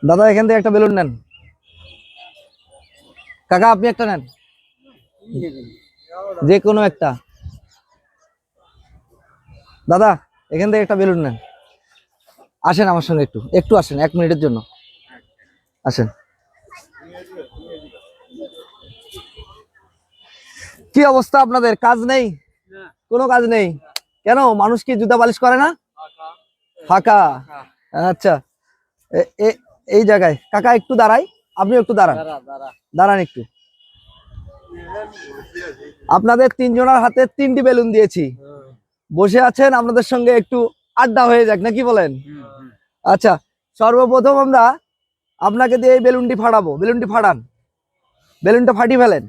দাদা এখান থেকে একটা বেলুন নেন। কাকা আপনি একটা নেন, যে কোনো একটা। দাদা এখান থেকে একটা বেলুন নেন। আসেন আমার সঙ্গে, একটু একটু আসেন, 1 মিনিটের জন্য আসেন। কি অবস্থা আপনাদের? কাজ নেই? কোনো কাজ নেই কেন? মানুষ কি জুতা পালিশ করে না? ফাঁকা। আচ্ছা, এই জায়গায় কাকা একটু দাঁড়াই, আপনিও একটু দাঁড়ান, দাঁড়ান একটু। আপনাদের 3 জনের হাতে 3টি বেলুন দিয়েছি, বসে আছেন, আপনাদের সঙ্গে একটু আড্ডা হয়ে যাক, নাকি বলেন? আচ্ছা, সর্বপ্রথম আমরা আপনাকে দিয়ে এই বেলুনটি ফাটাবো। বেলুনটি ফাটান, বেলুনটা ফাটিয়ে ফেলেন।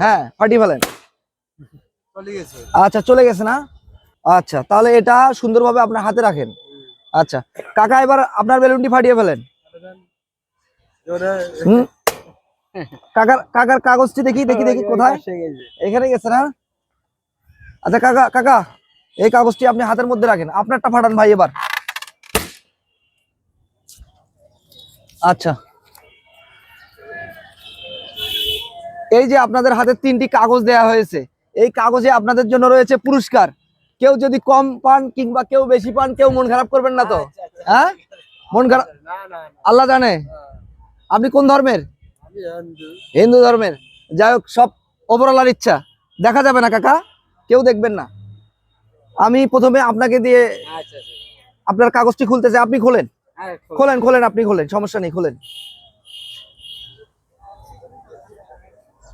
হ্যাঁ ফাটিয়ে ফেলেন। আচ্ছা চলে গেছে না? আচ্ছা তাহলে এটা সুন্দরভাবে আপনার হাতে রাখেন। আচ্ছা কাকা এবার আপনার বেলুনটি ফাটিয়ে ফেলেন। কাকার কাকার কাগজটি দেখি দেখি দেখি কোথায়? এখানে গেছে না? আচ্ছা কাকা কাকা এই কাগজটি আপনি হাতের মধ্যে রাখেন, আপনারটা ফাটান ভাই এবার। আচ্ছা এই যে আপনাদের হাতে 3টি কাগজ দেয়া হয়েছে, এই কাগজে আপনাদের জন্য রয়েছে পুরস্কার। কেউ যদি কম পান কিংবা কেউ বেশি পান, কেউ মন খারাপ করবেন না তো? হ্যাঁ মন খারাপ আল্লাহ জানে। আপনি কোন ধর্মের? হিন্দু ধর্মের। যাই হোক, সব ওপরওয়ালার ইচ্ছা, দেখা যাবে না কাকা, কেউ দেখবেন না। আমি প্রথমে আপনাকে দিয়ে আপনার কাগজটি খুলতে চাই, আপনি খোলেন। খোলেন খোলেন, আপনি খোলেন, সমস্যা নেই, খোলেন।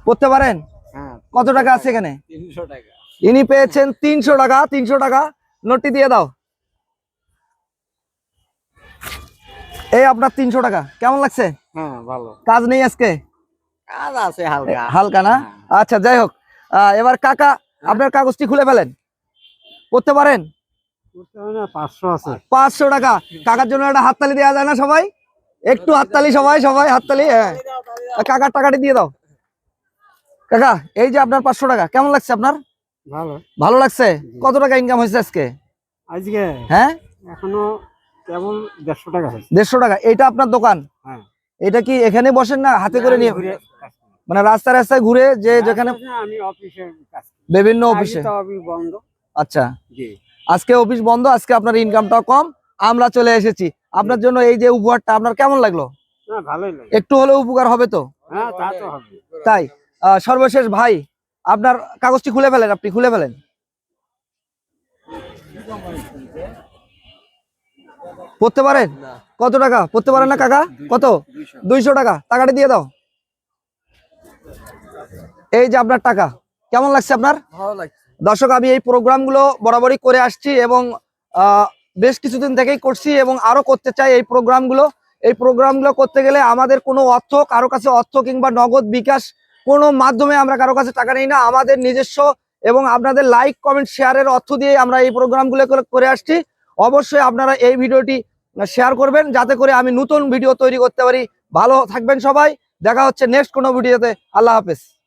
পড়তে পারেন? কত টাকা আছে এখানে? 300 টাকা। ইনি পেয়েছেন 300 টাকা। 300 টাকা নোটটি দিয়ে দাও। এই আপনার 300 টাকা। কেমন লাগছে? হ্যাঁ ভালো। কাজ নেই আজকে? কাজ আছে হালকা হালকা না? আচ্ছা যাই হোক, এবার কাকা আপনার কাগজটি খুলে ফেলেন। করতে পারেন? 500 আছে। 500 টাকা। কাকার জন্য একটা হাততালি দেওয়া যায় না সবাই? একটু হাততালি, সবাই সবাই হাততালি। হ্যাঁ কাকার টাকাটি দিয়ে দাও। কাকা এই যে আপনার 500 টাকা, কেমন লাগছে আপনার? ভালো। ভালো লাগছে? কত টাকা ইনকাম হয়েছে আজকে? আজকে হ্যাঁ এখনো কেবল 150 টাকা হয়েছে। 150 টাকা। এটা আপনার দোকান? হ্যাঁ। এটা কি এখানে বসেন না হাতে করে নিয়ে, মানে রাস্তায় রাস্তায় ঘুরে যে যেখানে? আমি অফিসে কাজ করি। বিভিন্ন অফিসে। অফিস বন্ধ। আচ্ছা জি। আজকে অফিস বন্ধ, আজকে আপনার ইনকামটাও কম, আমরা চলে এসেছি আপনার জন্য। এই যে উপহারটা আপনার কেমন লাগলো? না ভালোই লাগে। একটু হলেও উপকার হবে তো? হ্যাঁ তা তো হবে। তাই সর্বশেষ ভাই আপনার কাগজটি খুলে ফেলেন, আপনি খুলে ফেলেন। পড়তে পারেন? কত টাকা পড়তে পারেন না কাকা? কত? 200 টাকা। টাকাটি দিয়ে দাও। এই যে আপনার টাকা। কেমন লাগছে আপনার? ভালো লাগছে। দর্শক আমি এই প্রোগ্রামগুলো বরাবরই করে আসছি এবং বেশ কিছুদিন থেকেই করছি এবং আরো করতে চাই এই প্রোগ্রামগুলো। এই প্রোগ্রামগুলো করতে গেলে আমাদের কোনো অর্থ, কারো কাছে অর্থ কিংবা নগদ বিকাশ কোনো মাধ্যমে আমরা কারো কাছে টাকা নেই না, আমাদের নিজস্ব এবং আপনাদের লাইক কমেন্ট শেয়ারের অর্থ দিয়ে আমরা এই প্রোগ্রামগুলো করে আসছি। অবশ্যই আপনারা এই ভিডিওটি শেয়ার করবেন যাতে করে আমি নতুন ভিডিও তৈরি করতে পারি। ভালো থাকবেন সবাই, দেখা হচ্ছে নেক্সট কোনো ভিডিওতে। আল্লাহ হাফেজ।